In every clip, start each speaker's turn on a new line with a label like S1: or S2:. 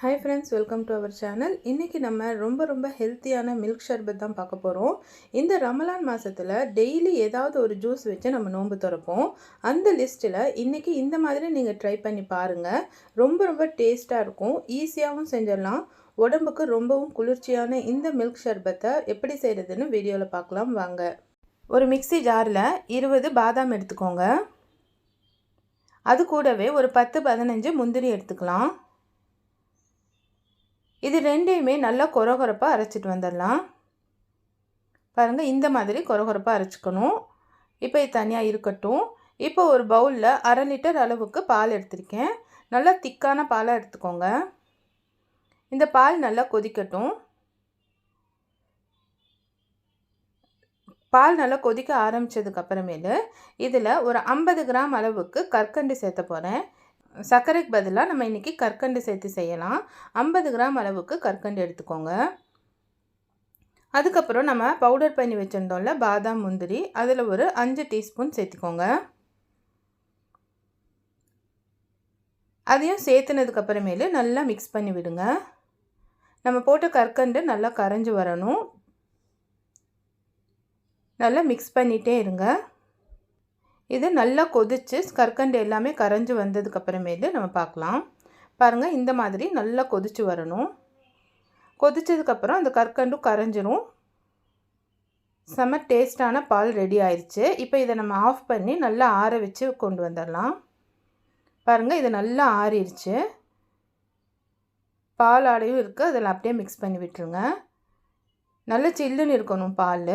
S1: Hi friends, welcome to our channel. இன்றைக்கி நம்ம ரொம்ப ஹெல்த்தியான மில்க் ஷர்பத் தான் பார்க்க போகிறோம். இந்த ரமலான் மாதத்தில் டெய்லி ஏதாவது ஒரு ஜூஸ் வச்சு நம்ம நோன்பு திறப்போம். அந்த லிஸ்ட்டில் இன்றைக்கி இந்த மாதிரி நீங்கள் ட்ரை பண்ணி பாருங்கள். ரொம்ப டேஸ்ட்டாக இருக்கும். ஈஸியாகவும் செஞ்சிடலாம். உடம்புக்கு ரொம்பவும் குளிர்ச்சியான இந்த மில்க் ஷர்பத்தை எப்படி செய்கிறதுன்னு வீடியோவில் பார்க்கலாம் வாங்க. ஒரு மிக்ஸி ஜாரில் 20 பாதாம் எடுத்துக்கோங்க. அது கூடவே ஒரு 10-15 முந்திரி எடுத்துக்கலாம். இது ரெண்டையுமே நல்லா கொரகொரப்பாக அரைச்சிட்டு வந்துடலாம். பாருங்கள், இந்த மாதிரி கொரகொரப்பாக அரைச்சிக்கணும். இப்போ இது தனியாக இருக்கட்டும். இப்போ ஒரு பவுலில் 1/2 லிட்டர் அளவுக்கு பால் எடுத்திருக்கேன். நல்லா திக்கான பாலாக எடுத்துக்கோங்க. இந்த பால் நல்லா கொதிக்கட்டும். பால் நல்லா கொதிக்க ஆரம்பித்ததுக்கப்புறமேலு இதில் ஒரு 50 கிராம் அளவுக்கு கற்கண்டு சேர்த்த போகிறேன். சர்க்கரைக்கு பதிலாக நம்ம இன்றைக்கி கற்கண்டு சேர்த்து செய்யலாம். 50 கிராம் அளவுக்கு கற்கண்டு எடுத்துக்கோங்க. அதுக்கப்புறம் நம்ம பவுடர் பண்ணி வச்சுருந்தோம்ல பாதாம் முந்திரி, அதில் ஒரு 5 டீஸ்பூன் சேர்த்துக்கோங்க. அதையும் சேர்த்துனதுக்கப்புறமேலு நல்லா மிக்ஸ் பண்ணி விடுங்க. நம்ம போட்ட கற்கண்டு நல்லா கரைஞ்சி வரணும். நல்லா மிக்ஸ் பண்ணிகிட்டே இருங்க. இது நல்லா கொதித்து கற்கண்டு எல்லாமே கரைஞ்சி வந்ததுக்கப்புறமேலு நம்ம பார்க்கலாம். பாருங்கள், இந்த மாதிரி நல்லா கொதித்து வரணும். கொதித்ததுக்கப்புறம் அந்த கற்கண்டும் கரைஞ்சிரும். செம்ம டேஸ்டான பால் ரெடி ஆயிடுச்சு. இப்போ இதை நம்ம ஆஃப் பண்ணி நல்லா ஆற வச்சு கொண்டு வந்துடலாம். பாருங்கள், இது நல்லா ஆறிடுச்சு. பால் ஆடையும் இருக்குது, அதில் அப்படியே மிக்ஸ் பண்ணி விட்டுருங்க. நல்லா சில்லுன்னு இருக்கணும் பால்.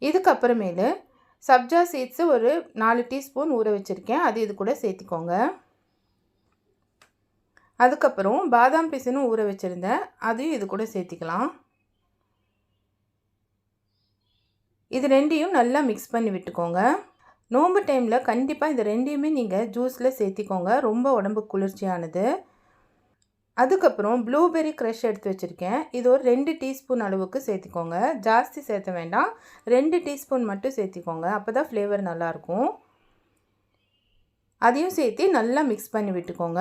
S1: இதுக்கப்புறமேலு சப்ஜா சீட்ஸு ஒரு 4 டீஸ்பூன் ஊற வச்சுருக்கேன். அது இது கூட சேர்த்திக்கோங்க. அதுக்கப்புறம் பாதாம் பிசினும் ஊற வச்சுருந்தேன். அதையும் இது கூட சேர்த்திக்கலாம். இது ரெண்டையும் நல்லா மிக்ஸ் பண்ணி விட்டுக்கோங்க. நோன்பு டைமில் கண்டிப்பாக இது ரெண்டையுமே நீங்கள் ஜூஸில் சேர்த்திக்கோங்க. ரொம்ப உடம்பு குளிர்ச்சியானது. அதுக்கப்புறம் ப்ளூபெர்ரி க்ரஷ் எடுத்து வச்சுருக்கேன். இது ஒரு 2 டீஸ்பூன் அளவுக்கு சேர்த்திக்கோங்க. ஜாஸ்தி சேர்த்த வேண்டாம், 2 டீஸ்பூன் மட்டும் சேர்த்திக்கோங்க. அப்போ தான் ஃப்ளேவர் நல்லாயிருக்கும். அதையும் சேர்த்து நல்லா மிக்ஸ் பண்ணி விட்டுக்கோங்க.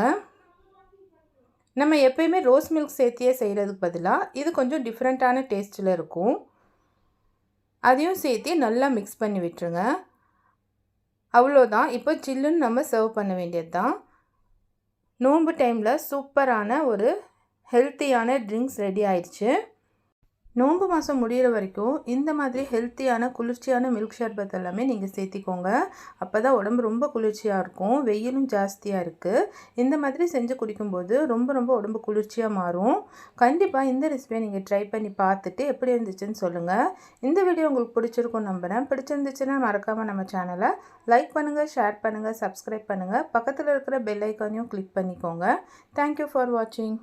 S1: நம்ம எப்போயுமே ரோஸ் மில்க் சேர்த்தியே செய்கிறதுக்கு பதிலாக இது கொஞ்சம் டிஃப்ரெண்ட்டான டேஸ்ட்டில் இருக்கும். அதையும் சேர்த்து நல்லா மிக்ஸ் பண்ணி விட்டுருங்க. அவ்வளோதான். இப்போ சில்லுன்னு நம்ம சர்வ் பண்ண வேண்டியது தான். நோன்பு டைமில் சூப்பரான ஒரு ஹெல்த்தியான ட்ரிங்க்ஸ் ரெடி ஆயிடுச்சு. நோன்பு மாதம் முடிகிற வரைக்கும் இந்த மாதிரி ஹெல்த்தியான குளிர்ச்சியான மில்க் ஷர்பத் எல்லாமே நீங்கள் சேர்த்திக்கோங்க. அப்போ தான் உடம்பு ரொம்ப குளிர்ச்சியாக இருக்கும். வெயிலும் ஜாஸ்தியாக இருக்குது. இந்த மாதிரி செஞ்சு குடிக்கும்போது ரொம்ப உடம்பு குளிர்ச்சியாக மாறும். கண்டிப்பாக இந்த ரெசிபியை நீங்கள் ட்ரை பண்ணி பார்த்துட்டு எப்படி இருந்துச்சுன்னு சொல்லுங்கள். இந்த வீடியோ உங்களுக்கு பிடிச்சிருக்கும் நம்புகிறேன். பிடிச்சிருந்துச்சுன்னா மறக்காமல் நம்ம சேனலை லைக் பண்ணுங்கள், ஷேர் பண்ணுங்கள், சப்ஸ்கிரைப் பண்ணுங்கள். பக்கத்தில் இருக்கிற பெல் ஐக்கானையும் கிளிக் பண்ணிக்கோங்க. தேங்க்யூ ஃபார் வாட்சிங்.